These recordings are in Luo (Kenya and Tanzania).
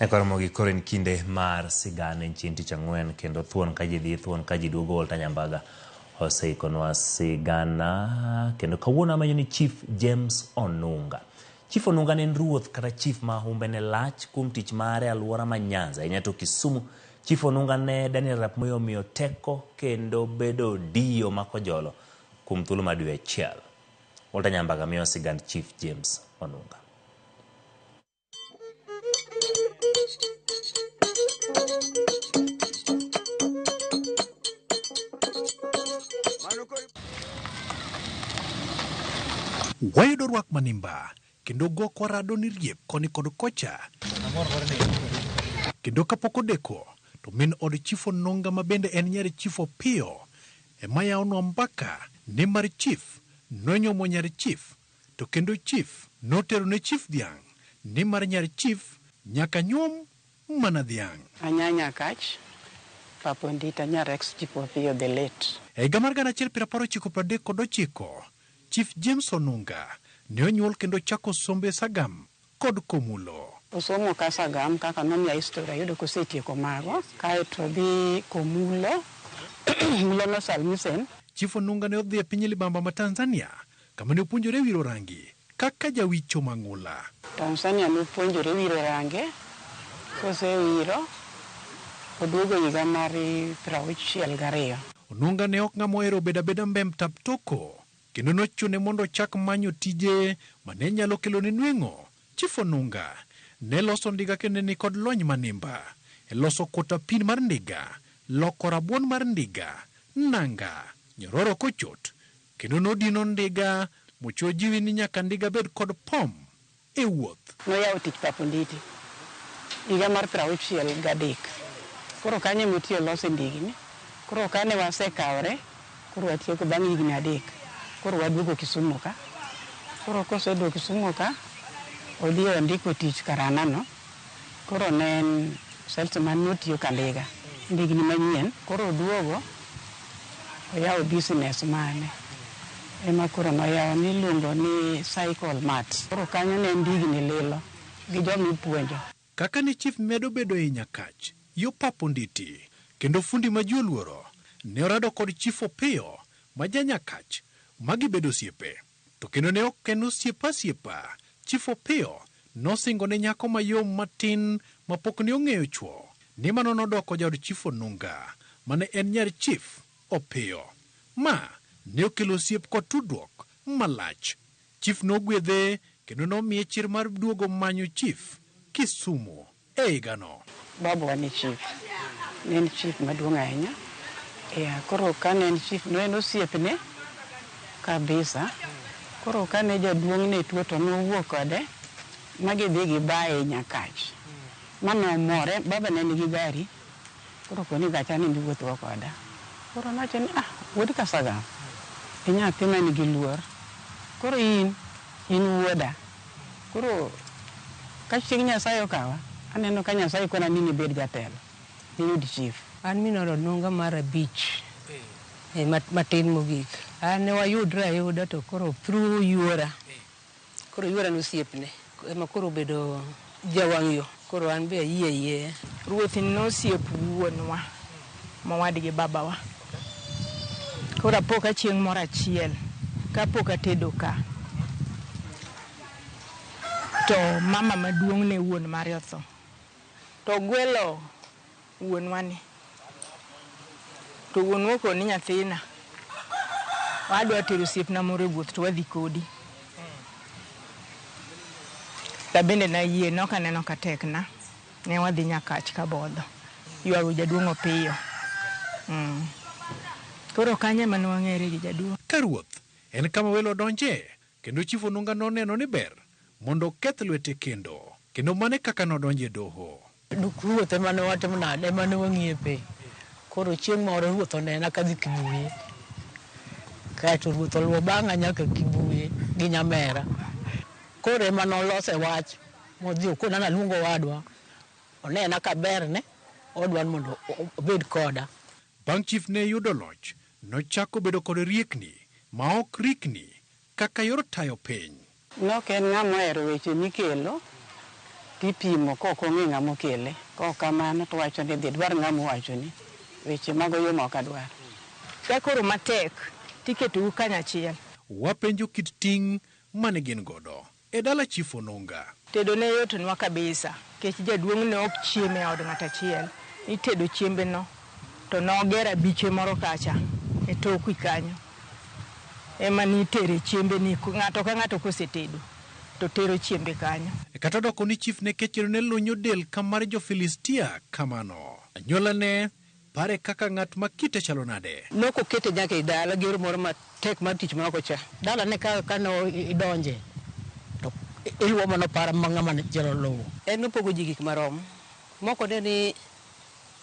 Koromogi koren kinde mar sigana nchini tich ang'wen kendo thuon ka ji dhi thuon ka ji duogo Walter Nyambaga oseikonwa sigana kendo kawuono amanyo ni Chief James Onunga. Chief Onunga ne en ruoth kata chief ma humbe ne lach kuom tich mare alwora ma Nyanza inyato Kisumu. Chief Onunga ne Daniel Arap Moi omiyo teko kendo bedo dio makojolo kuom thuolo mar dwe achiel. Walter Nyambaga miyo sigand Chief James Onunga. Wayudo rwak manimba kendo go kwarado ni riep koni kod kocha kendo kapok odeko to min od Chief Onunga ma bende en nyari Chief Opiyo ema yawonwa mbaka ni mar chief nonyomo nyari chief to kendo chief notero ne chief dhiang' ni mar nyari chief nyaka nyuom mana dhiang'. Anyanya kach Papondita nyar ex Chief Opiyo the late. E higa mar 1939 Chief James Onunga ne onyuol kendo chako sombe Sagam kod Komulo. Osomo ka Sagam kaka nomiya historia yudo kosetieko mago kaeto dhi Komulo Mulo no Salmisen. Chief Onunga ne odhi e piny libamba ma Tanzania kama ne opuonjore wiro rangi kaka jawicho mang'ula. Tanzania ne opuonjore wiro rangi kosewiro oduogo higa mar 62. Onunga ne ok ng'ama ohero bedo abeda mbem tap toko kendo nochune mondo ochak manyo tije mane nyalo kelo ne nweng'o. Chief Onunga ne loso ndiga kendo ni kod lony manimba e loso kota pin mar ndiga, loko rabuon mar ndiga, nanga, nyororo kochot kendo nodino ndiga mocho jiwi ni nyaka ndiga bed kod pom e wuoth. Noyawo tich Paponditi higa mar 63. Koro kanyo motiyo loso ndigni. Koro kane wasekawre koro watieko bang' higni 3. Koro waduogo Kisumu ka. Koro koseduogo Kisumu ka odhi ondiko tich karanano. Koro ne en salesman notiyo kandiga ndigni manyien. Koro oduogo oyawo business mane ema koro noyawo niluongo ni Cycle Mart. Koro kanyo ne ndigni lilo gi joma ipuonjo. Kaka ne chief medo bedo e Nyakach yo Paponditi kendo fundi ma ji oluoro ne orado kod Chief Opiyo ma Nyakach magibedo osiepe to kendo ne ok en osiepa. Chief Opiyo nosingo ne nyako mayom matin mapok ne ong'eyo chuo ni mano nodoko jaod Chief Onunga mane en nyar Chief Opiyo. Ma ne okelo osiep kod tudruok malach. Chief nogwedhe kendo nomiye chir mar duogo manyo chief Kisumu e higano. Babu wa ni chief. Ne en chief maduong' ahinya. Koro ka ne en chief no en osiepne kabisa. Koro ka ne jaduong' ne tuo to nowuok kode magidhi gi bae Nyakach. Mano more baba ne nigi gari. Koro koni gacha ni wuotho koda. Koro nacho ni wuod ka Sagam. Nyathi ma nigi luor. Koro in wuoda. Koro ka chieng' Nyasaye okawa aneno ka Nyasaye kona ni bed jatelo. Ni chief. An minoro Onunga mar abich. Matin mogik. An ne wayudra ayuda to koro through yuora. Koro yuora nosiepne. Ema koro bedo jawang' yo. Koro an be yie. Ruoth nosiep wuonwa mawadgi babawa. Koro apoka chieng' moro achiel kapok atedo ka. To mama maduong' ne wuon mare otho. To gwelo wuonwa ni. To wuonwa ko ni nyathina. Wadwa tero osiepna moro e wuoth to wadhi kodi. Bende na yie nokaneno ka tekna. Ne wadhi Nyakach ka bodho. Ywago jaduong' Opiyo. Koro kanye mane wang'ere gi jaduong'. Ka ruoth en kama welo donje kendo Chief Onunga noneno ni ber mondo keth lwete kendo mane kaka nodonje doho. Duk ruoth ema ne watimo nade ema ne wang'iepe. Koro chieng' moro ruoth onena kadhi Kibuye. Kaeto ruoth oluwo bang'a nyaka Kibuye gi Nyamera. Koro ema nolose wach modhi okona naluongo wadwa. Onena ka berne odwan mondo obed koda. Bang' chief ne yudo loch nochako bedo kod riekni ma ok rikni kaka yor tayo piny. Nok en ng'ama ohero weche mikelo ipimo kok ong'e ng'ama okele. Kok kamano to wacho ni dhi dwar ng'ama wacho ni weche mago yo mok adwar. Ka koro matek tiketou kanyachiel. Wapenjo kit ting' mane gin godo e dala Chief Onunga. Tedo ne yotnwa kabisa, kech jaduong' ne ok chieme e od ng'at achiel. Itedo chiembe no to nogero abiche moro kacha e toku kanyo. Ema ni tere chiembe ni ng'ato ka ng'ato kosetedo to tero chiembe kanyo. Kata doko ni chief ne kechero ne lunyo del kamar jo Filistia kamano. Anyuola ne pare kaka ng'at makite chalo nade. Noko kete nyaka idala gero moro matek mar tich ma oko cha. Dala ne ka no idonje. To iluwo mano para mang'ama ne jelo lowo. En nopogo ji gik marom. Moko ne ni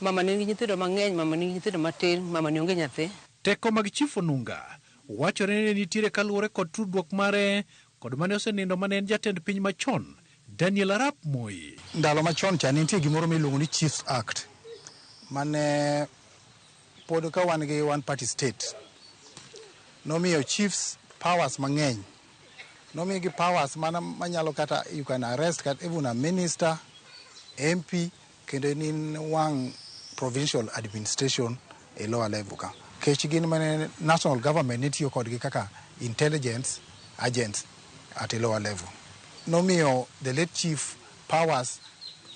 mama ni nyithindo mang'eny, mama ni nyithindo matin, mama ni onge nyathi. Teko mag Chief Onunga wachore ni nitiere kaluwore kod tudruok mare kod mane osenindo mane en jatend piny machon Daniel Arap Moi. Ndalo machon cha nitie gimoro miluongo ni Chiefs Act mane pod ka wan gi one party state nomiyo chiefs powers mang'eny, nomiyo gi powers mana manyalo kata you can arrest kata even a minister, MP, kendo nin wang provincial administration e lower level ka. Kech gin mane national government nitiyo kodgi kaka intelligence agents at a lower level. Nomiyo the late chief powers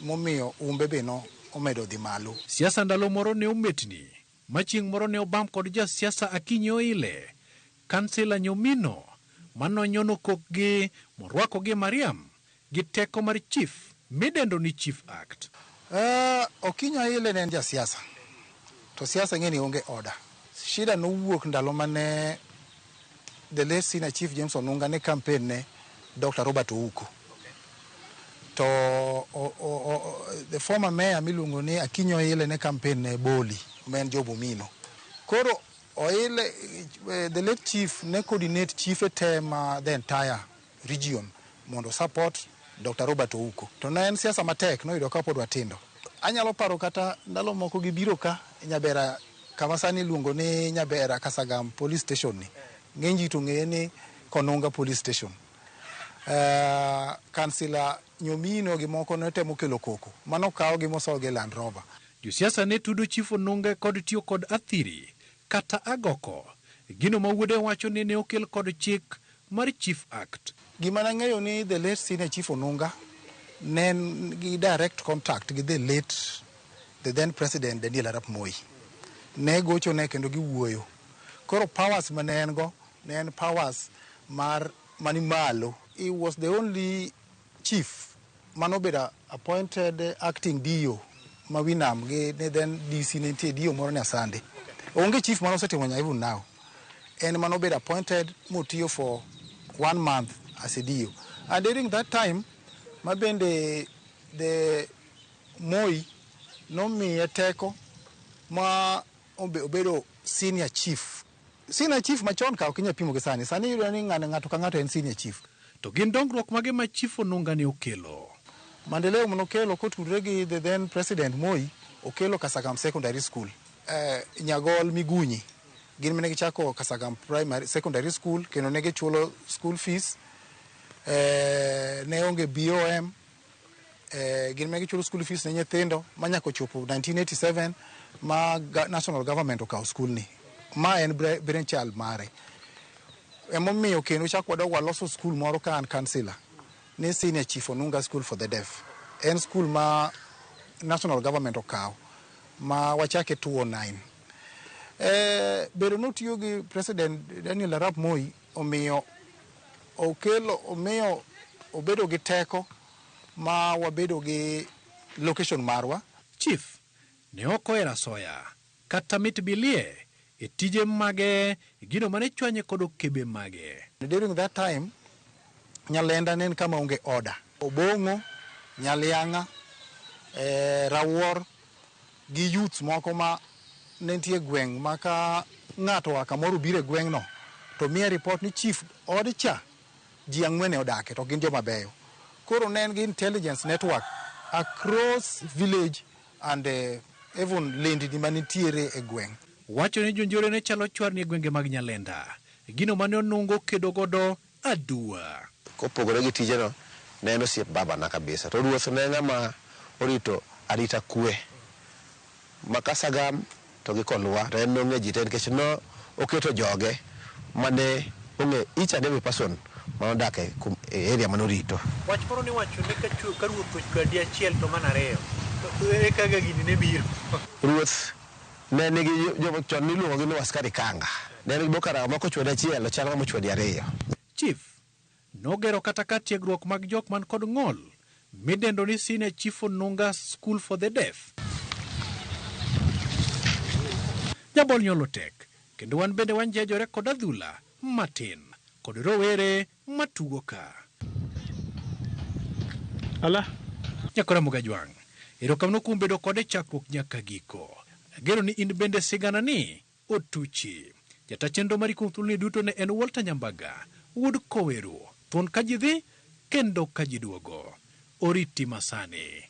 momiyo umbe beno omedo dhi malo. Siasa ndalo moro ne ometni, machieng' moro ne obam kod ja siasa Akinyi Oile, kansela Nyomino, manonyono kokgi morwako gi Mariam, gi teko mar chief, midendo ni Chief Act. Okinyi Oile ne en ja siasa, to siasa ng'eni onge order. Shida nowuok ndalo mane the late senior chief James Onunga ne campaign ne Dr. Robert Ouko. To the former mayor miluongo ni Akinyi Oile ne campaign ne Boli, men Job Omino. Koro Oile, the late chief ne coordinate chief tema the entire region mondo support Dr. Robert Ouko. To ne en siasa matek no yudo ka pod watindo. Anyalo paro kata ndalo moko gibiro ka Nyabera kama sani luongo ni Nyabera Kasagam police station ni. Ng'eny ji to ng'eye ni Konunga police station. Kansila Nyomino gi moko ne temo kelo koko. Mano kawo gi moso gi Land Rover. Josiasa ne tudo Chief Onunga kod tiyo kod athiri kata agoko. Gino ma wuode wacho ni ne okel kod chik mar Chief Act. Gima nang'eyo ni the late senior Chief Onunga ne gi direct contact gi the then president Daniel Arap Moi. Ne gocho ne kendo gi wuoyo. Koro powers mane en go ne en powers mani malo. He was the only chief manobeda appointed acting DO Mawinam gi ne then DC ne tie DO moro Nyasande. Onge chief mano setimo nya even now. En manobeda appointed motiyo for 1 month as a DO. And during that time mabende the Moi nomiye teko ma obedo senior chief. Senior chief machon ka okinya pimo gi sani. Sani yudo ni ng'ato ka ng'ato en senior chief. To gin dongruok mage ma Chief Onunga ne okelo. Mandeleo monokelo kotudre gi the then president Moi okelo Kasagam Secondary School. Nyagol Migunyi gin mene gichako Kasagam Primary Secondary School kendo ne gichulo school fees. Ne onge BOM. Gin mene gichulo school fees ne nyithindo manyako chopo 1987 ma national government okawo school ni. Ma en branchal mare. Emomiyo kendo chak wadwa loso school moro ka an kansila ni senior Chief Onunga School for the Deaf. En school ma national government okawo ma wachake 2009. Bedo notiyo gi president Daniel Arap Moi omiyo obedo gi teko ma wabedo gi location marwa. Chief ne okoera soya kata mit bilie e tije mage gino mane chwanye kod okebe mage. During that time Nyalenda nen kama onge order. Obongo, Nyalianga, Rawor gi youths moko ma nentie gweng' maka ng'ato akamoro bire gweng' no to miya report ni chief od cha ji 4 odake to gin joma beyo. Koro nen gi intelligence network across village and even lendi di manitiere e gweng'. Wacho ni jonjore ne chalo chwar ni gwenge mag Nyalenda. Gino mane onungo kedo godo adua. Kopogore gi tijeno ne en osiep babana kabisa. To ruoth ne ng'ama orito arita kwe makasagam to gi Kolwa to en nong'e ji te nikech no oketo joge mane ong'e each and every person manodak e area manorito. Wach moro ni wacho ni ka ruoth ochwadi achiel to mana ariyo to ere kaka gini ne biro. Ruoth ne nigi joma chon niluongo ni askari kanga, ne nigi bokara moko chwadi achiel chal kama chwadi ariyo. Chief nogero kata ka tiegruok mag jok man kod ng'ol midendo ni Senior Chief Onunga School for the Deaf. Jabol nyolo tek kendo wan bende wanjejore kod adhula matin kod rowere matugo ka. Ala Nyakora Mugajwang, erokamno kuom bedo kode chakruok nyaka giko. Agero ni in bende sigana ni otuchi. Jata chenro mari kuom thuoloni duto ne en Walter Nyambaga, wuod Koweru, thuon ka ji dhi kendo ka ji duogo. Oriti masani.